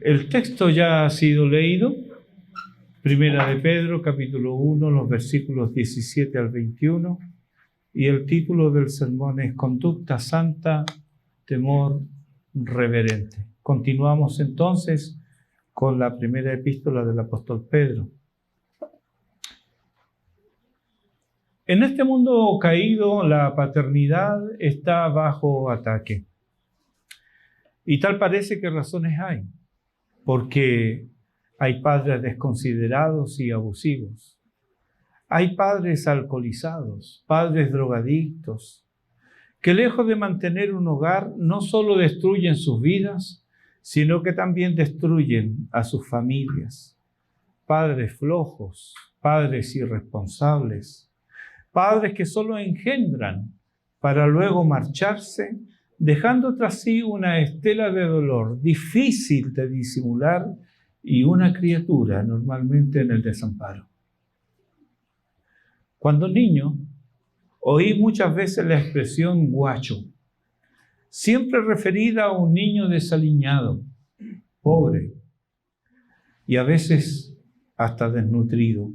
El texto ya ha sido leído. Primera de Pedro, capítulo 1, los versículos 17 al 21. Y el título del sermón es Conducta Santa, Temor Reverente. Continuamos entonces con la primera epístola del apóstol Pedro. En este mundo caído, la paternidad está bajo ataque. Y tal parece que razones hay, porque hay padres desconsiderados y abusivos. Hay padres alcoholizados, padres drogadictos, que lejos de mantener un hogar, no solo destruyen sus vidas, sino que también destruyen a sus familias. Padres flojos, padres irresponsables, padres que solo engendran para luego marcharse, dejando tras sí una estela de dolor difícil de disimular y una criatura normalmente en el desamparo. Cuando niño, oí muchas veces la expresión guacho, siempre referida a un niño desaliñado, pobre y a veces hasta desnutrido.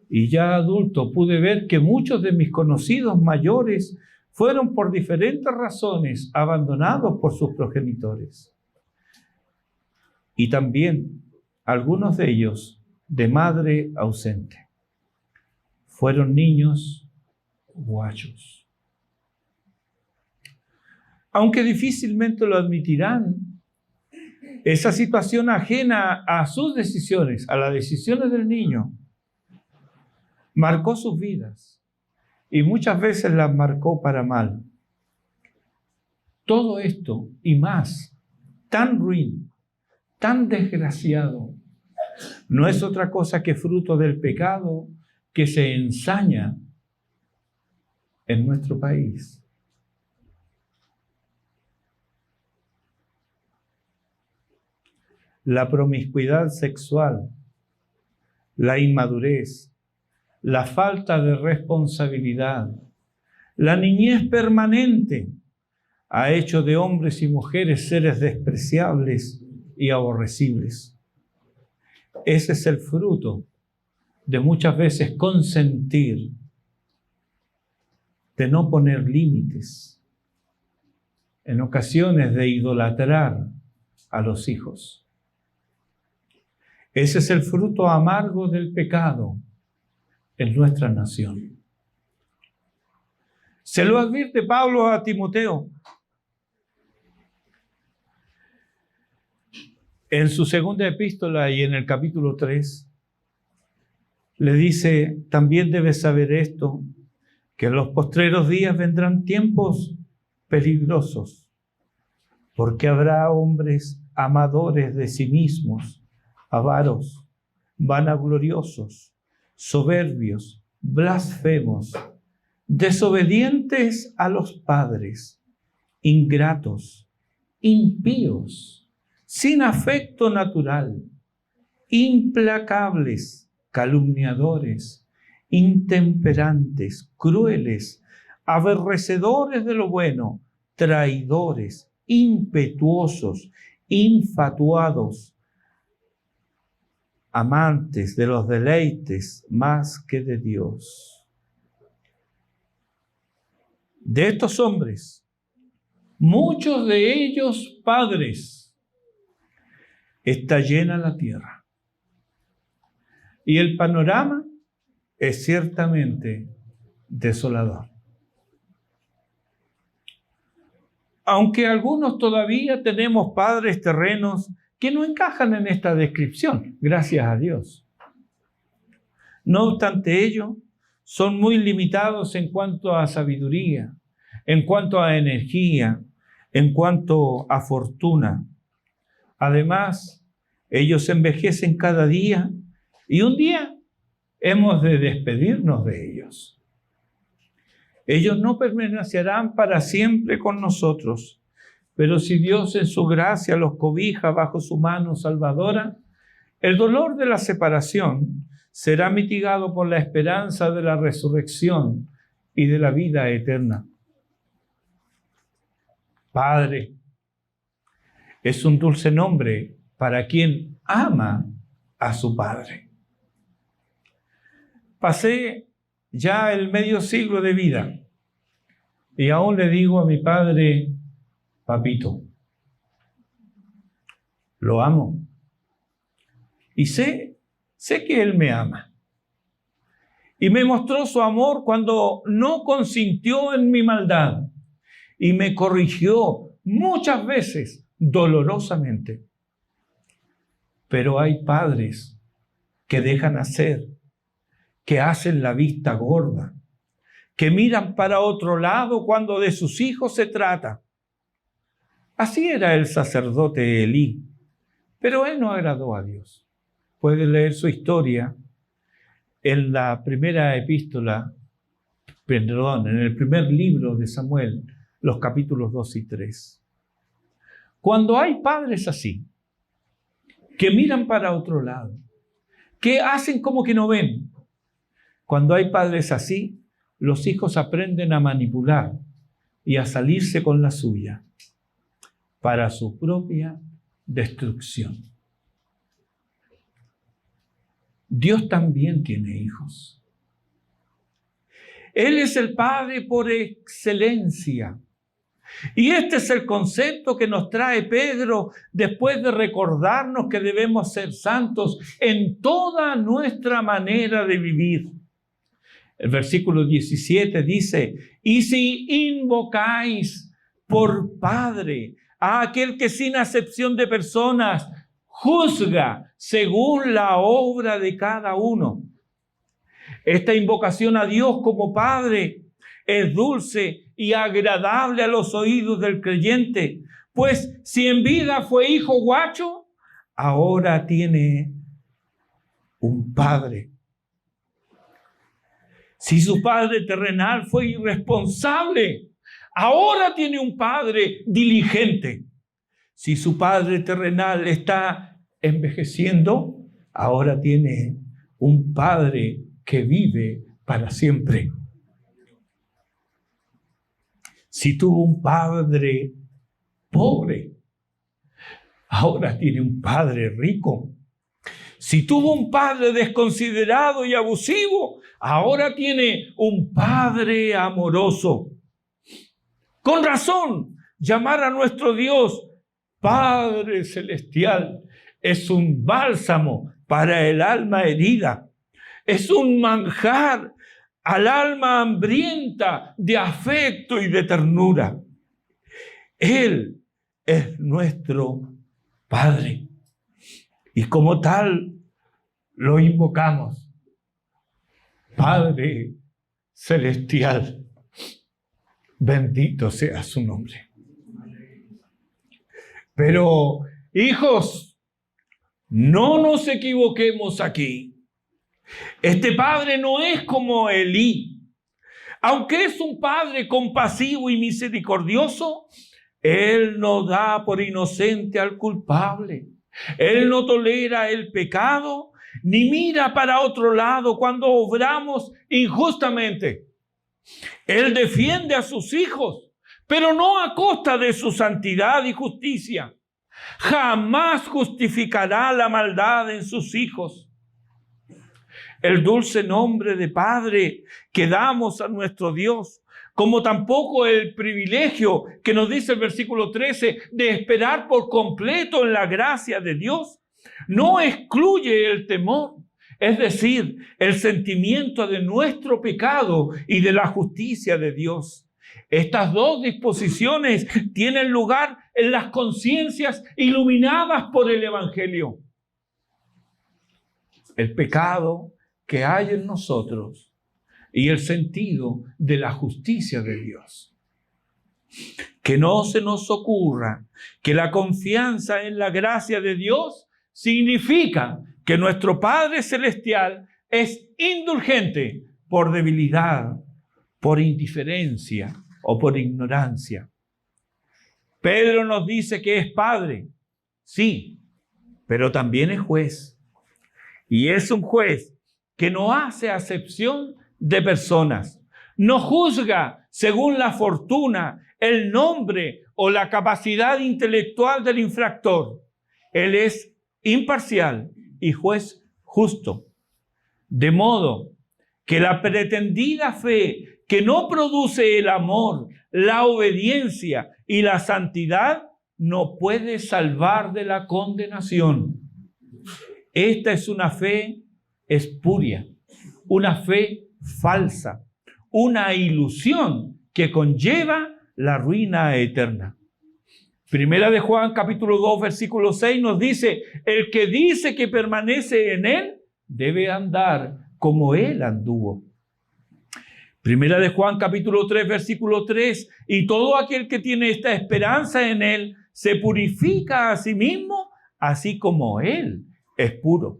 Y ya adulto pude ver que muchos de mis conocidos mayores fueron por diferentes razones abandonados por sus progenitores. Y también algunos de ellos de madre ausente. Fueron niños guachos. Aunque difícilmente lo admitirán, esa situación ajena a sus decisiones, a las decisiones del niño, marcó sus vidas y muchas veces las marcó para mal. Todo esto y más, tan ruin, tan desgraciado, no es otra cosa que fruto del pecado que se ensaña en nuestro país. La promiscuidad sexual, la inmadurez, la falta de responsabilidad, la niñez permanente ha hecho de hombres y mujeres seres despreciables y aborrecibles. Ese es el fruto de muchas veces consentir, de no poner límites, en ocasiones de idolatrar a los hijos. Ese es el fruto amargo del pecado en nuestra nación. Se lo advierte Pablo a Timoteo. En su segunda epístola y en el capítulo 3, le dice, también debes saber esto, que en los postreros días vendrán tiempos peligrosos, porque habrá hombres amadores de sí mismos, avaros, vanagloriosos, soberbios, blasfemos, desobedientes a los padres, ingratos, impíos, sin afecto natural, implacables, calumniadores, intemperantes, crueles, aborrecedores de lo bueno, traidores, impetuosos, infatuados, amantes de los deleites más que de Dios. De estos hombres, muchos de ellos padres, está llena la tierra. Y el panorama es ciertamente desolador. Aunque algunos todavía tenemos padres terrenos que no encajan en esta descripción, gracias a Dios. No obstante ello, son muy limitados en cuanto a sabiduría, en cuanto a energía, en cuanto a fortuna. Además, ellos envejecen cada día y un día hemos de despedirnos de ellos. Ellos no permanecerán para siempre con nosotros, pero si Dios en su gracia los cobija bajo su mano salvadora, el dolor de la separación será mitigado por la esperanza de la resurrección y de la vida eterna. Padre es un dulce nombre para quien ama a su Padre. Pasé ya el medio siglo de vida y aún le digo a mi padre, papito, lo amo. Y sé que Él me ama. Y me mostró su amor cuando no consintió en mi maldad y me corrigió muchas veces dolorosamente. Pero hay padres que dejan hacer, que hacen la vista gorda, que miran para otro lado cuando de sus hijos se trata. Así era el sacerdote Elí, pero él no agradó a Dios. Puede leer su historia en la primera epístola, en el primer libro de Samuel, los capítulos 2 y 3. Cuando hay padres así, que miran para otro lado, que hacen como que no ven, cuando hay padres así, los hijos aprenden a manipular y a salirse con la suya para su propia destrucción. Dios también tiene hijos. Él es el Padre por excelencia. Y este es el concepto que nos trae Pedro después de recordarnos que debemos ser santos en toda nuestra manera de vivir. El versículo 17 dice, y si invocáis por Padre a aquel que sin acepción de personas juzga según la obra de cada uno. Esta invocación a Dios como Padre es dulce y agradable a los oídos del creyente, pues si en vida fue hijo guacho, ahora tiene un Padre. Si su padre terrenal fue irresponsable, ahora tiene un Padre diligente. Si su padre terrenal está envejeciendo, ahora tiene un Padre que vive para siempre. Si tuvo un padre pobre, ahora tiene un Padre rico. Si tuvo un padre desconsiderado y abusivo, ahora tiene un Padre amoroso. Con razón, llamar a nuestro Dios Padre Celestial es un bálsamo para el alma herida. Es un manjar al alma hambrienta de afecto y de ternura. Él es nuestro Padre. Y como tal, lo invocamos. Padre Celestial, bendito sea su nombre. Pero, hijos, no nos equivoquemos aquí. Este Padre no es como Elí. Aunque es un Padre compasivo y misericordioso, Él no da por inocente al culpable. Él no tolera el pecado, ni mira para otro lado cuando obramos injustamente. Él defiende a sus hijos, pero no a costa de su santidad y justicia. Jamás justificará la maldad en sus hijos. El dulce nombre de Padre que damos a nuestro Dios, como tampoco el privilegio que nos dice el versículo 13 de esperar por completo en la gracia de Dios, no excluye el temor, es decir, el sentimiento de nuestro pecado y de la justicia de Dios. Estas dos disposiciones tienen lugar en las conciencias iluminadas por el Evangelio. El pecado que hay en nosotros y el sentido de la justicia de Dios. Que no se nos ocurra que la confianza en la gracia de Dios significa que nuestro Padre Celestial es indulgente por debilidad, por indiferencia o por ignorancia. Pedro nos dice que es Padre, sí, pero también es juez. Y es un juez que no hace acepción de personas. No juzga según la fortuna, el nombre o la capacidad intelectual del infractor. Él es imparcial y juez justo. De modo que la pretendida fe que no produce el amor, la obediencia y la santidad no puede salvar de la condenación. Esta es una fe espuria, una fe falsa, una ilusión que conlleva la ruina eterna. Primera de Juan, capítulo 2, versículo 6 nos dice: el que dice que permanece en él debe andar como él anduvo. Primera de Juan, capítulo 3, versículo 3: y todo aquel que tiene esta esperanza en él se purifica a sí mismo, así como él es puro.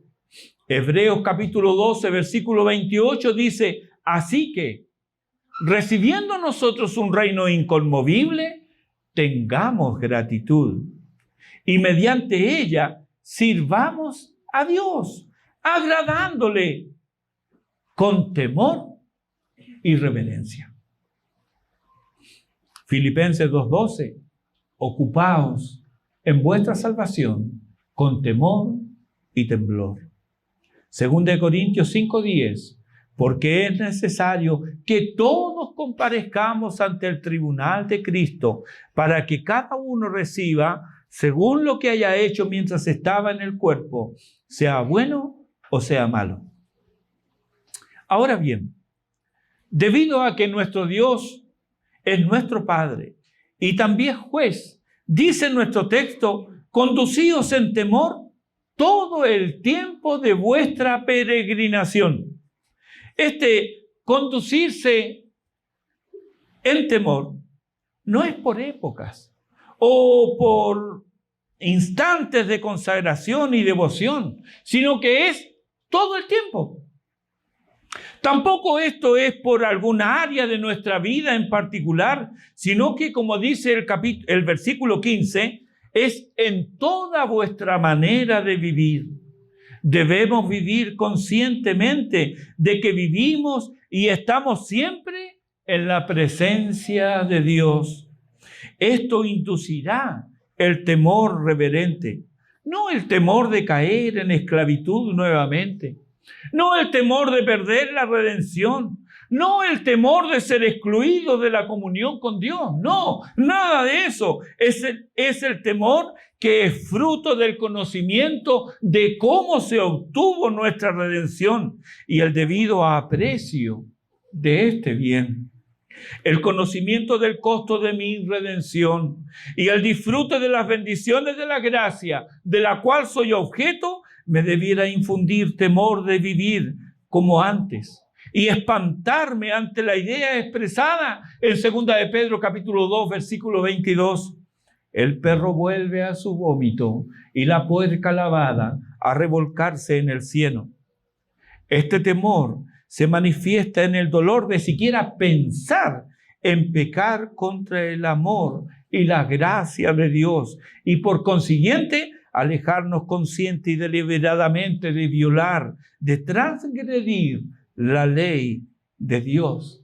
Hebreos capítulo 12, versículo 28 dice: así que, recibiendo nosotros un reino inconmovible, tengamos gratitud y mediante ella sirvamos a Dios, agradándole con temor y reverencia. Filipenses 2:12: ocupaos en vuestra salvación con temor y temblor. Segunda de Corintios 5:10: porque es necesario que todos comparezcamos ante el tribunal de Cristo para que cada uno reciba según lo que haya hecho mientras estaba en el cuerpo, sea bueno o sea malo. Ahora bien, debido a que nuestro Dios es nuestro Padre y también juez, dice nuestro texto: conducíos en temor todo el tiempo de vuestra peregrinación. Conducirse en temor no es por épocas o por instantes de consagración y devoción, sino que es todo el tiempo. Tampoco esto es por alguna área de nuestra vida en particular, sino que, como dice el versículo 15, es en toda vuestra manera de vivir. Debemos vivir conscientemente de que vivimos y estamos siempre en la presencia de Dios. Esto inducirá el temor reverente, no el temor de caer en esclavitud nuevamente, no el temor de perder la redención, no el temor de ser excluido de la comunión con Dios, no, nada de eso. Es el temor que es fruto del conocimiento de cómo se obtuvo nuestra redención y el debido aprecio de este bien. El conocimiento del costo de mi redención y el disfrute de las bendiciones de la gracia de la cual soy objeto me debiera infundir temor de vivir como antes y espantarme ante la idea expresada en 2 de Pedro capítulo 2 versículo 22. El perro vuelve a su vómito y la puerca lavada a revolcarse en el cieno. Este temor se manifiesta en el dolor de siquiera pensar en pecar contra el amor y la gracia de Dios y por consiguiente alejarnos consciente y deliberadamente de violar, de transgredir la ley de Dios.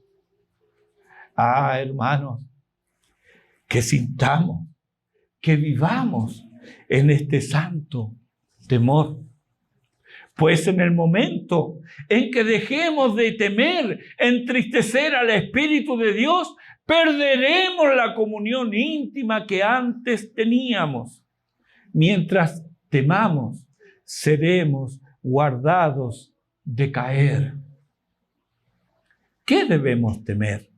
Hermanos, que sintamos, que vivamos en este santo temor. Pues en el momento en que dejemos de temer, entristecer al Espíritu de Dios, perderemos la comunión íntima que antes teníamos. Mientras temamos, seremos guardados de caer. ¿Qué debemos temer?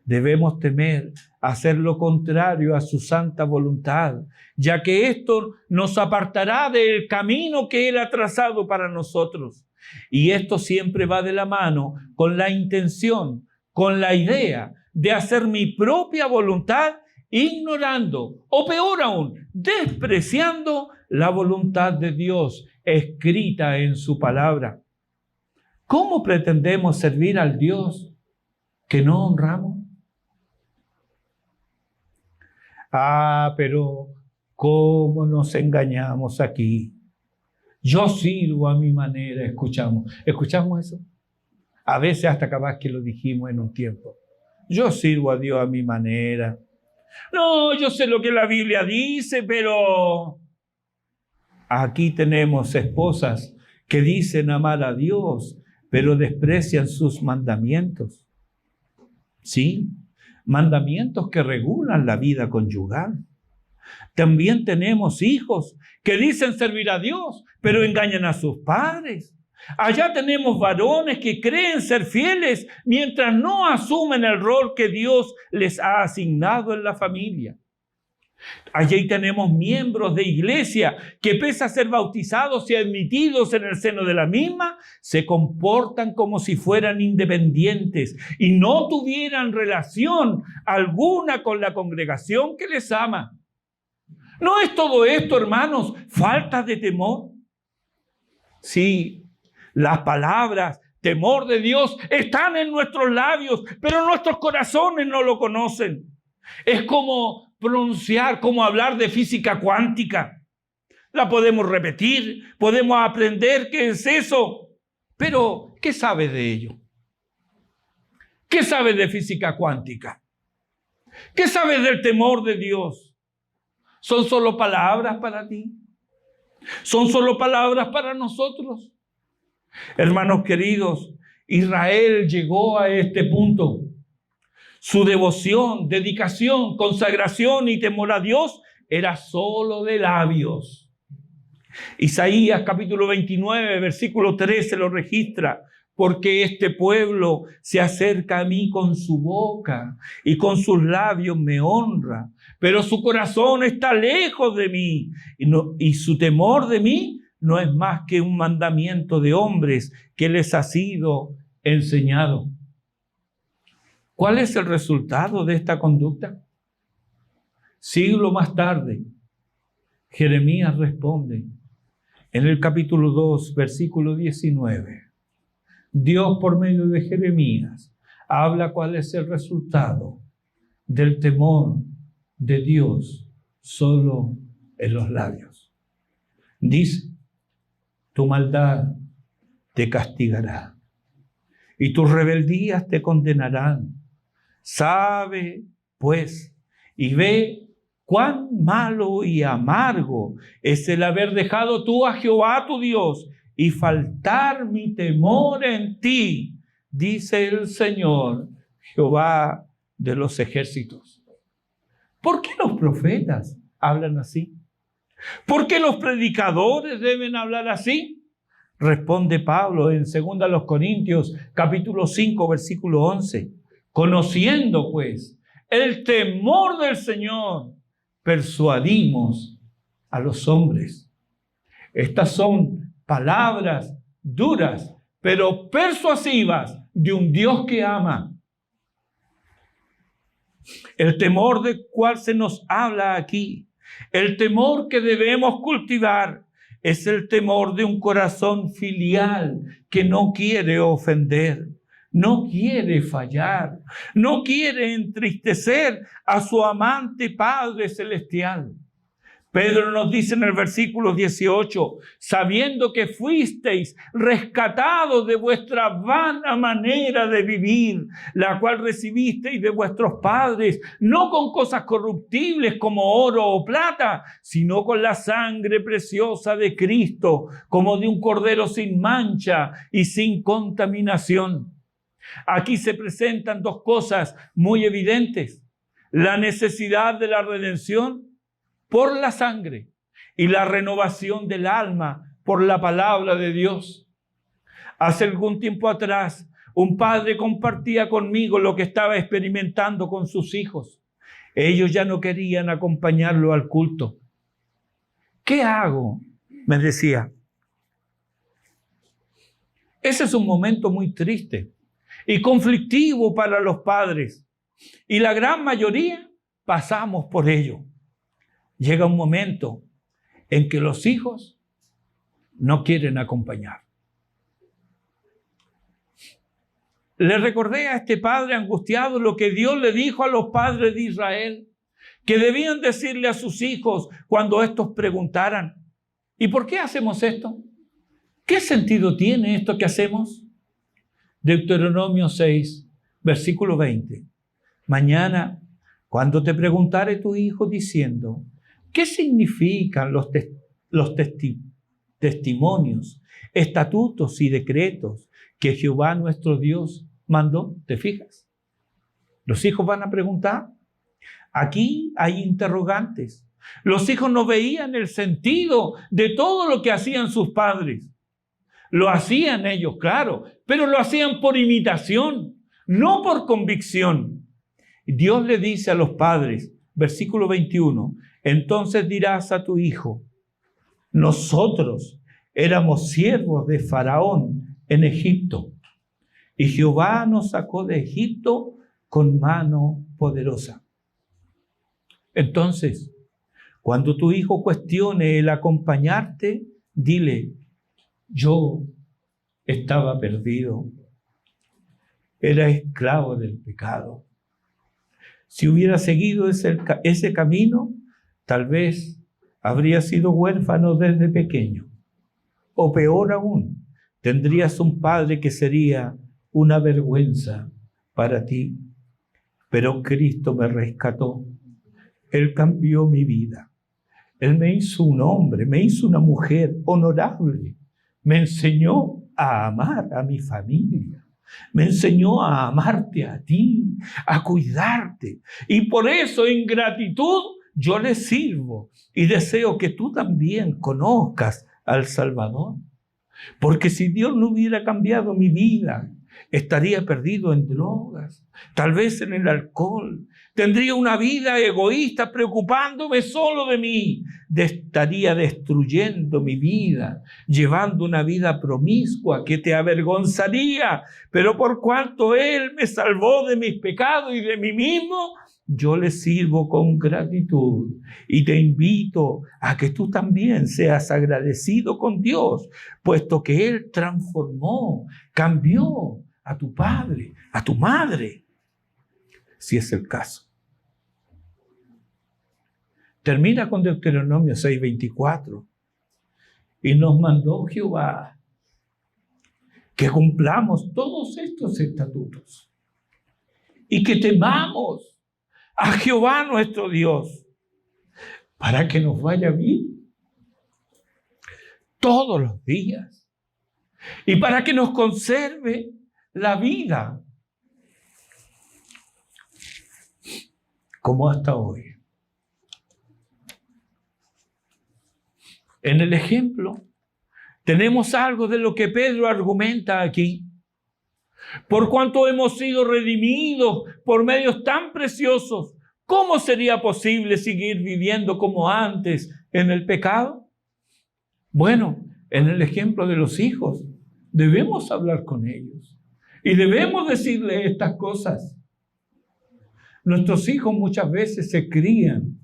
Debemos temer hacer lo contrario a su santa voluntad, ya que esto nos apartará del camino que Él ha trazado para nosotros. Y esto siempre va de la mano con la intención, con la idea de hacer mi propia voluntad, ignorando, o peor aún, despreciando la voluntad de Dios escrita en su palabra. ¿Cómo pretendemos servir al Dios que no honramos? Pero ¿cómo nos engañamos aquí? Yo sirvo a mi manera, ¿escuchamos eso? A veces hasta capaz que lo dijimos en un tiempo. Yo sirvo a Dios a mi manera. No, yo sé lo que la Biblia dice, pero Aquí tenemos esposas que dicen amar a Dios, pero desprecian sus mandamientos. Sí, mandamientos que regulan la vida conyugal. También tenemos hijos que dicen servir a Dios, pero engañan a sus padres. Allá tenemos varones que creen ser fieles mientras no asumen el rol que Dios les ha asignado en la familia. Allí tenemos miembros de iglesia que, pese a ser bautizados y admitidos en el seno de la misma, se comportan como si fueran independientes y no tuvieran relación alguna con la congregación que les ama. ¿No es todo esto, hermanos, falta de temor? Sí, las palabras temor de Dios están en nuestros labios, pero nuestros corazones no lo conocen. Es como pronunciar, como hablar de física cuántica. La podemos repetir, podemos aprender qué es eso, pero ¿qué sabes de ello? ¿Qué sabes de física cuántica? ¿Qué sabes del temor de Dios? ¿Son solo palabras para ti? ¿Son solo palabras para nosotros? Hermanos queridos, Israel llegó a este punto. Su devoción, dedicación, consagración y temor a Dios era solo de labios. Isaías capítulo 29, versículo 13 lo registra. Porque este pueblo se acerca a mí con su boca y con sus labios me honra, pero su corazón está lejos de mí y su temor de mí no es más que un mandamiento de hombres que les ha sido enseñado. ¿Cuál es el resultado de esta conducta? Siglo más tarde, Jeremías responde en el capítulo 2, versículo 19. Dios, por medio de Jeremías, habla cuál es el resultado del temor de Dios solo en los labios. Dice, tu maldad te castigará y tus rebeldías te condenarán. Sabe, pues, y ve cuán malo y amargo es el haber dejado tú a Jehová tu Dios y faltar mi temor en ti, dice el Señor, Jehová de los ejércitos. ¿Por qué los profetas hablan así? ¿Por qué los predicadores deben hablar así? Responde Pablo en 2 Corintios, capítulo 5, versículo 11. Conociendo, pues, el temor del Señor, persuadimos a los hombres. Estas son palabras duras, pero persuasivas de un Dios que ama. El temor del cual se nos habla aquí, el temor que debemos cultivar, es el temor de un corazón filial que no quiere ofender, no quiere fallar, no quiere entristecer a su amante Padre Celestial. Pedro nos dice en el versículo 18, sabiendo que fuisteis rescatados de vuestra vana manera de vivir, la cual recibisteis de vuestros padres, no con cosas corruptibles como oro o plata, sino con la sangre preciosa de Cristo, como de un cordero sin mancha y sin contaminación. Aquí se presentan dos cosas muy evidentes: la necesidad de la redención por la sangre y la renovación del alma por la palabra de Dios. Hace algún tiempo atrás, un padre compartía conmigo lo que estaba experimentando con sus hijos. Ellos ya no querían acompañarlo al culto. ¿Qué hago?, me decía. Ese es un momento muy triste y conflictivo para los padres, y la gran mayoría pasamos por ello. Llega un momento en que los hijos no quieren acompañar. Le recordé a este padre angustiado lo que Dios le dijo a los padres de Israel, que debían decirle a sus hijos cuando estos preguntaran: ¿y por qué hacemos esto? ¿Qué sentido tiene esto que hacemos? Deuteronomio 6, versículo 20. Mañana, cuando te preguntare tu hijo diciendo: ¿qué significan los testimonios, estatutos y decretos que Jehová nuestro Dios mandó. ¿Te fijas? Los hijos van a preguntar. Aquí hay interrogantes. Los hijos no veían el sentido de todo lo que hacían sus padres. Lo hacían ellos, claro, pero lo hacían por imitación, no por convicción. Dios le dice a los padres, versículo 21, entonces dirás a tu hijo, nosotros éramos siervos de Faraón en Egipto, y Jehová nos sacó de Egipto con mano poderosa. Entonces, cuando tu hijo cuestione el acompañarte, dile, yo estaba perdido, era esclavo del pecado. Si hubiera seguido ese camino, tal vez habría sido huérfano desde pequeño. O peor aún, tendrías un padre que sería una vergüenza para ti. Pero Cristo me rescató. Él cambió mi vida. Él me hizo un hombre, me hizo una mujer honorable. Me enseñó a amar a mi familia. Me enseñó a amarte a ti, a cuidarte. Y por eso, en gratitud, yo le sirvo. Y deseo que tú también conozcas al Salvador. Porque si Dios no hubiera cambiado mi vida, estaría perdido en drogas, tal vez en el alcohol. Tendría una vida egoísta preocupándome solo de mí. Estaría destruyendo mi vida, llevando una vida promiscua que te avergonzaría. Pero por cuanto Él me salvó de mis pecados y de mí mismo, yo le sirvo con gratitud. Y te invito a que tú también seas agradecido con Dios, puesto que Él transformó, cambió a tu padre, a tu madre, si es el caso. Termina con Deuteronomio 6:24. Y nos mandó Jehová que cumplamos todos estos estatutos y que temamos a Jehová nuestro Dios para que nos vaya bien todos los días y para que nos conserve la vida como hasta hoy. En el ejemplo tenemos algo de lo que Pedro argumenta aquí. Por cuanto hemos sido redimidos por medios tan preciosos, ¿cómo sería posible seguir viviendo como antes en el pecado? Bueno, en el ejemplo de los hijos, debemos hablar con ellos y debemos decirles estas cosas. Nuestros hijos muchas veces se crían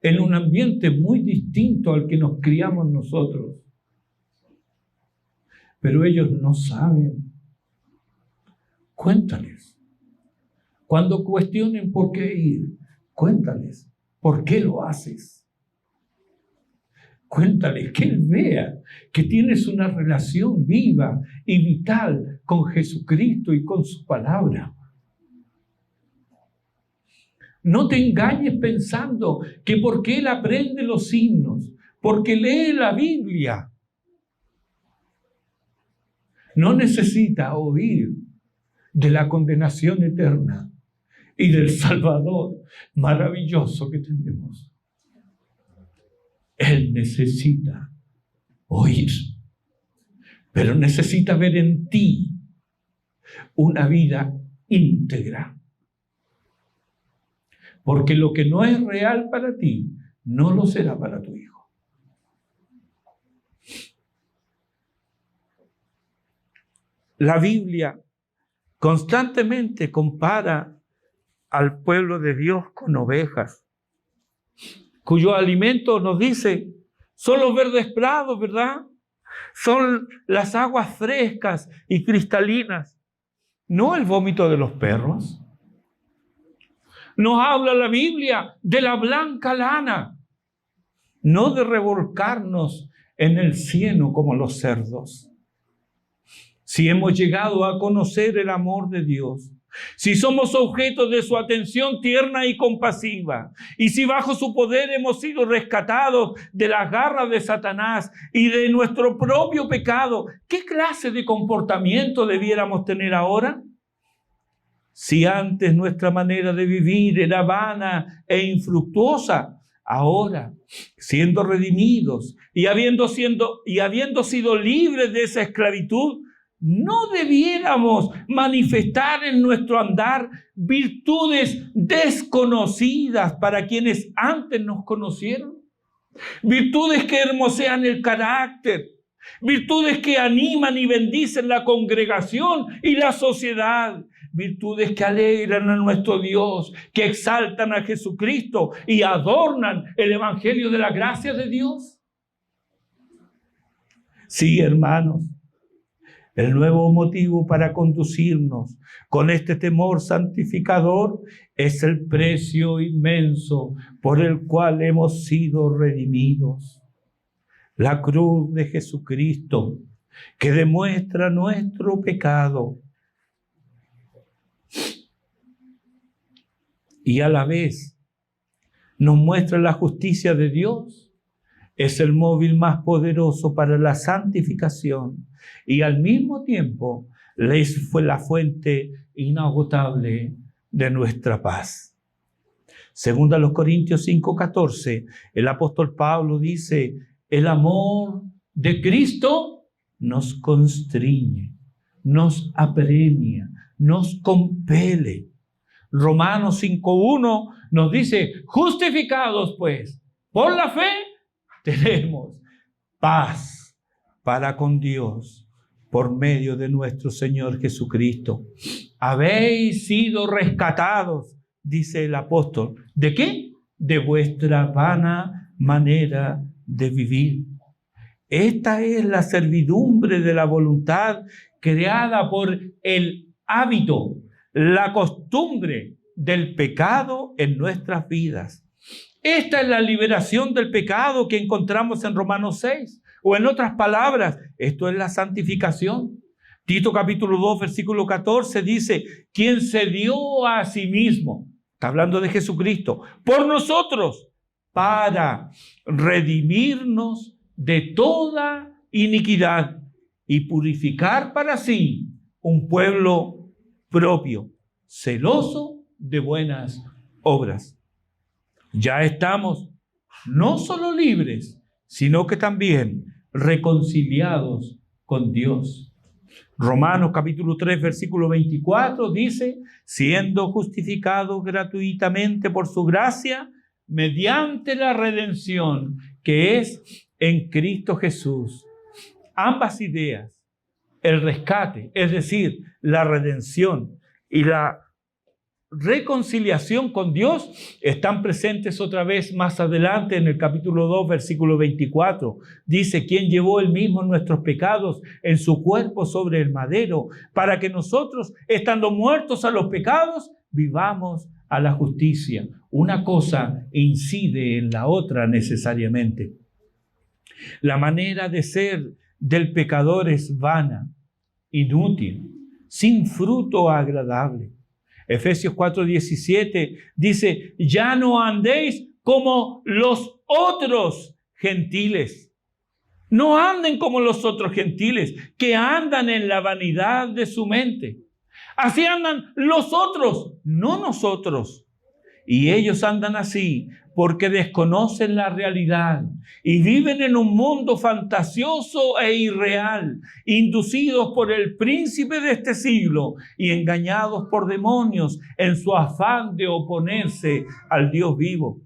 en un ambiente muy distinto al que nos criamos nosotros. Pero ellos no saben. Cuéntales. Cuando cuestionen por qué ir, cuéntales por qué lo haces. Cuéntales, que Él vea que tienes una relación viva y vital con Jesucristo y con su palabra. No te engañes pensando que porque él aprende los himnos, porque lee la Biblia, no necesita oír de la condenación eterna y del Salvador maravilloso que tenemos. Él necesita oír, pero necesita ver en ti una vida íntegra. Porque lo que no es real para ti, no lo será para tu hijo. La Biblia constantemente compara al pueblo de Dios con ovejas, cuyo alimento nos dice, son los verdes prados, ¿verdad? Son las aguas frescas y cristalinas, no el vómito de los perros. Nos habla la Biblia de la blanca lana, no de revolcarnos en el cieno como los cerdos. Si hemos llegado a conocer el amor de Dios, si somos objeto de su atención tierna y compasiva, y si bajo su poder hemos sido rescatados de las garras de Satanás y de nuestro propio pecado, ¿qué clase de comportamiento debiéramos tener ahora? Si antes nuestra manera de vivir era vana e infructuosa, ahora, siendo redimidos y habiendo sido libres de esa esclavitud, ¿no debiéramos manifestar en nuestro andar virtudes desconocidas para quienes antes nos conocieron? Virtudes que hermosean el carácter, virtudes que animan y bendicen la congregación y la sociedad, virtudes que alegran a nuestro Dios, que exaltan a Jesucristo y adornan el evangelio de la gracia de Dios. Sí, hermanos, el nuevo motivo para conducirnos con este temor santificador es el precio inmenso por el cual hemos sido redimidos. La cruz de Jesucristo, que demuestra nuestro pecado y a la vez nos muestra la justicia de Dios, es el móvil más poderoso para la santificación y al mismo tiempo fue la fuente inagotable de nuestra paz. Según a los Corintios 5:14, el apóstol Pablo dice: el amor de Cristo nos constriñe, nos apremia, nos compele. Romanos 5:1 nos dice: justificados pues por la fe, tenemos paz para con Dios por medio de nuestro Señor Jesucristo. Habéis sido rescatados, dice el apóstol. ¿De qué? De vuestra vana manera de vivir. Esta es la servidumbre de la voluntad creada por el hábito, la costumbre del pecado en nuestras vidas. Esta es la liberación del pecado que encontramos en Romanos 6. O en otras palabras, esto es la santificación. Tito capítulo 2, versículo 14 dice: quien se dio a sí mismo, está hablando de Jesucristo, por nosotros, para redimirnos de toda iniquidad y purificar para sí un pueblo propio, celoso de buenas obras. Ya estamos no solo libres, sino que también reconciliados con Dios. Romanos capítulo 3, versículo 24 dice: siendo justificados gratuitamente por su gracia, mediante la redención que es en Cristo Jesús. Ambas ideas, el rescate, es decir, la redención y la reconciliación con Dios, están presentes otra vez más adelante en el capítulo 2, versículo 24. Dice: quien llevó él mismo nuestros pecados en su cuerpo sobre el madero, para que nosotros, estando muertos a los pecados, vivamos a la justicia. Una cosa incide en la otra necesariamente. La manera de ser del pecador es vana, inútil, sin fruto agradable. Efesios 4:17 dice: ya no andéis como los otros gentiles. No anden como los otros gentiles, que andan en la vanidad de su mente. Así andan los otros, no nosotros. Y ellos andan así porque desconocen la realidad y viven en un mundo fantasioso e irreal, inducidos por el príncipe de este siglo y engañados por demonios en su afán de oponerse al Dios vivo.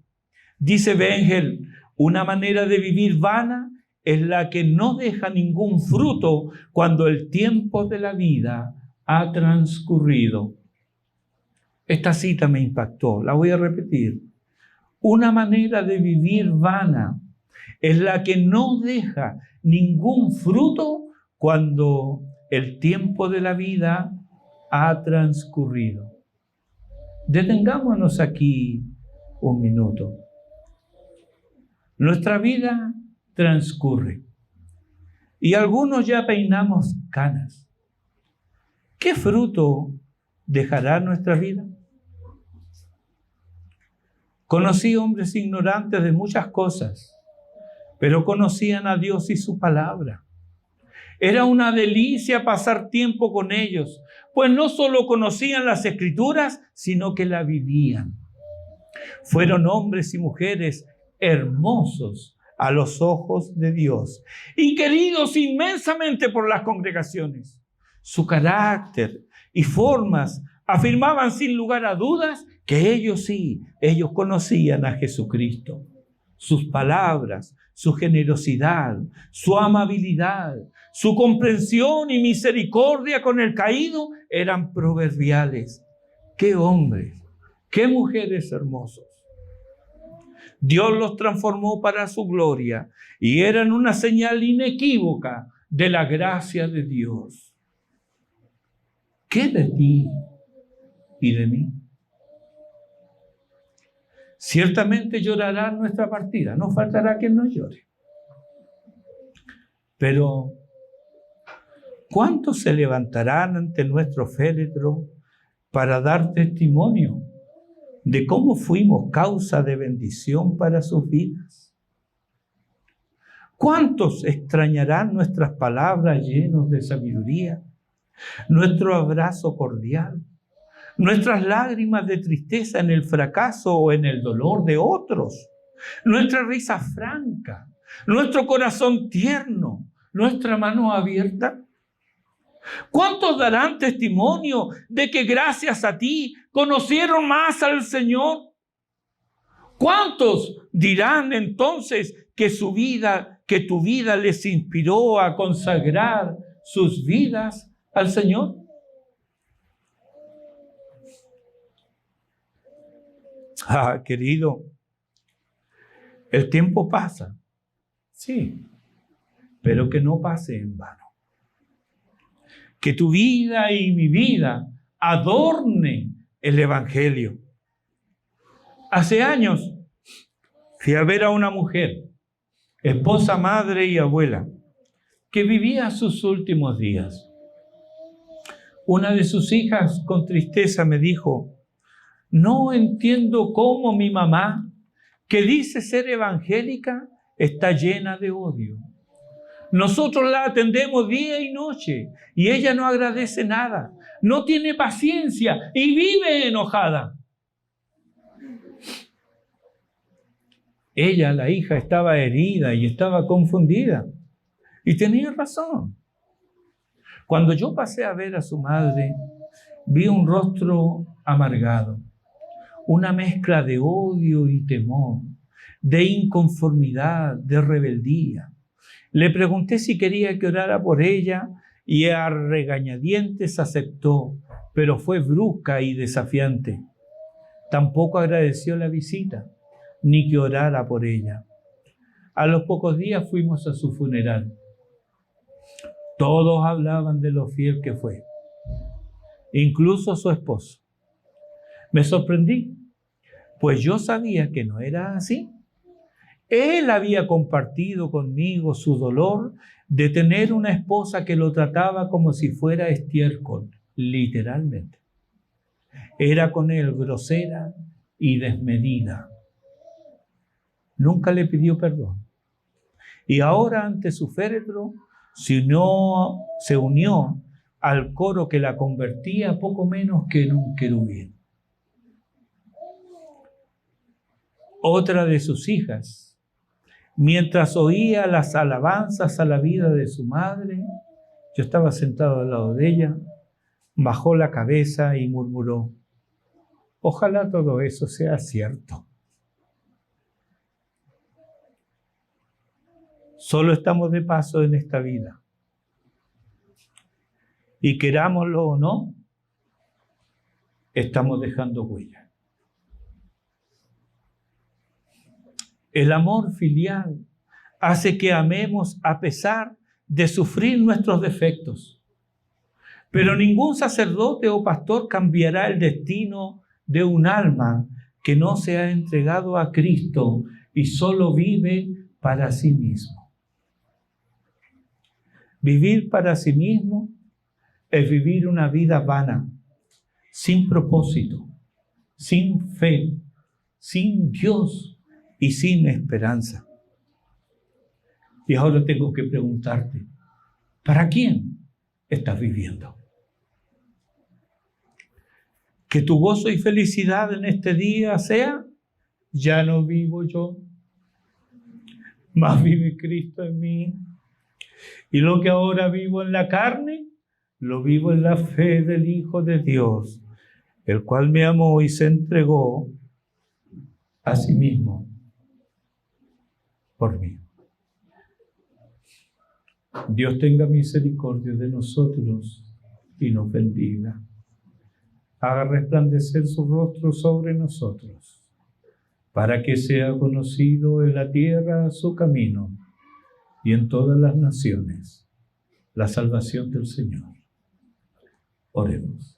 Dice Bengel: una manera de vivir vana es la que no deja ningún fruto cuando el tiempo de la vida ha transcurrido. Esta cita me impactó, la voy a repetir. Una manera de vivir vana es la que no deja ningún fruto cuando el tiempo de la vida ha transcurrido. Detengámonos aquí un minuto. Nuestra vida transcurre y algunos ya peinamos canas. ¿Qué fruto dejará nuestra vida? Conocí hombres ignorantes de muchas cosas, pero conocían a Dios y su palabra. Era una delicia pasar tiempo con ellos, pues no solo conocían las Escrituras, sino que la vivían. Fueron hombres y mujeres hermosos a los ojos de Dios y queridos inmensamente por las congregaciones. Su carácter y formas afirmaban sin lugar a dudas que ellos conocían a Jesucristo. Sus palabras, su generosidad, su amabilidad, su comprensión y misericordia con el caído eran proverbiales. ¡Qué hombres! ¡Qué mujeres hermosos! Dios los transformó para su gloria y eran una señal inequívoca de la gracia de Dios. ¿Qué de ti y de mí? Ciertamente llorará nuestra partida, no faltará quien nos llore. Pero, ¿cuántos se levantarán ante nuestro féretro para dar testimonio de cómo fuimos causa de bendición para sus vidas? ¿Cuántos extrañarán nuestras palabras llenas de sabiduría, nuestro abrazo cordial, nuestras lágrimas de tristeza en el fracaso o en el dolor de otros, nuestra risa franca, nuestro corazón tierno, nuestra mano abierta? ¿Cuántos darán testimonio de que gracias a ti conocieron más al Señor? ¿Cuántos dirán entonces que tu vida les inspiró a consagrar sus vidas al Señor? Querido, el tiempo pasa, sí, pero que no pase en vano. Que tu vida y mi vida adorne el Evangelio. Hace años fui a ver a una mujer, esposa, madre y abuela, que vivía sus últimos días. Una de sus hijas con tristeza me dijo: no entiendo cómo mi mamá, que dice ser evangélica, está llena de odio. Nosotros la atendemos día y noche y ella no agradece nada, no tiene paciencia y vive enojada. Ella, la hija, estaba herida y estaba confundida y tenía razón. Cuando yo pasé a ver a su madre, vi un rostro amargado, una mezcla de odio y temor, de inconformidad, de rebeldía. Le pregunté si quería que orara por ella y a regañadientes aceptó, pero fue brusca y desafiante. Tampoco agradeció la visita, ni que orara por ella. A los pocos días fuimos a su funeral. Todos hablaban de lo fiel que fue, incluso su esposo. Me sorprendí, pues yo sabía que no era así. Él había compartido conmigo su dolor de tener una esposa que lo trataba como si fuera estiércol, literalmente. Era con él grosera y desmedida. Nunca le pidió perdón. Y ahora ante su féretro se unió al coro que la convertía poco menos que en un querubín. Otra de sus hijas, mientras oía las alabanzas a la vida de su madre, yo estaba sentado al lado de ella, bajó la cabeza y murmuró: ojalá todo eso sea cierto. Solo estamos de paso en esta vida. Y querámoslo o no, estamos dejando huella. El amor filial hace que amemos a pesar de sufrir nuestros defectos. Pero ningún sacerdote o pastor cambiará el destino de un alma que no se ha entregado a Cristo y solo vive para sí mismo. Vivir para sí mismo es vivir una vida vana, sin propósito, sin fe, sin Dios y sin esperanza. Y ahora tengo que preguntarte, ¿para quién estás viviendo? Que tu gozo y felicidad en este día sea: ya no vivo yo, mas vive Cristo en mí. Y lo que ahora vivo en la carne, lo vivo en la fe del Hijo de Dios, el cual me amó y se entregó a sí mismo por mí. Dios tenga misericordia de nosotros y nos bendiga. Haga resplandecer su rostro sobre nosotros, para que sea conocido en la tierra su camino y en todas las naciones la salvación del Señor. Oremos.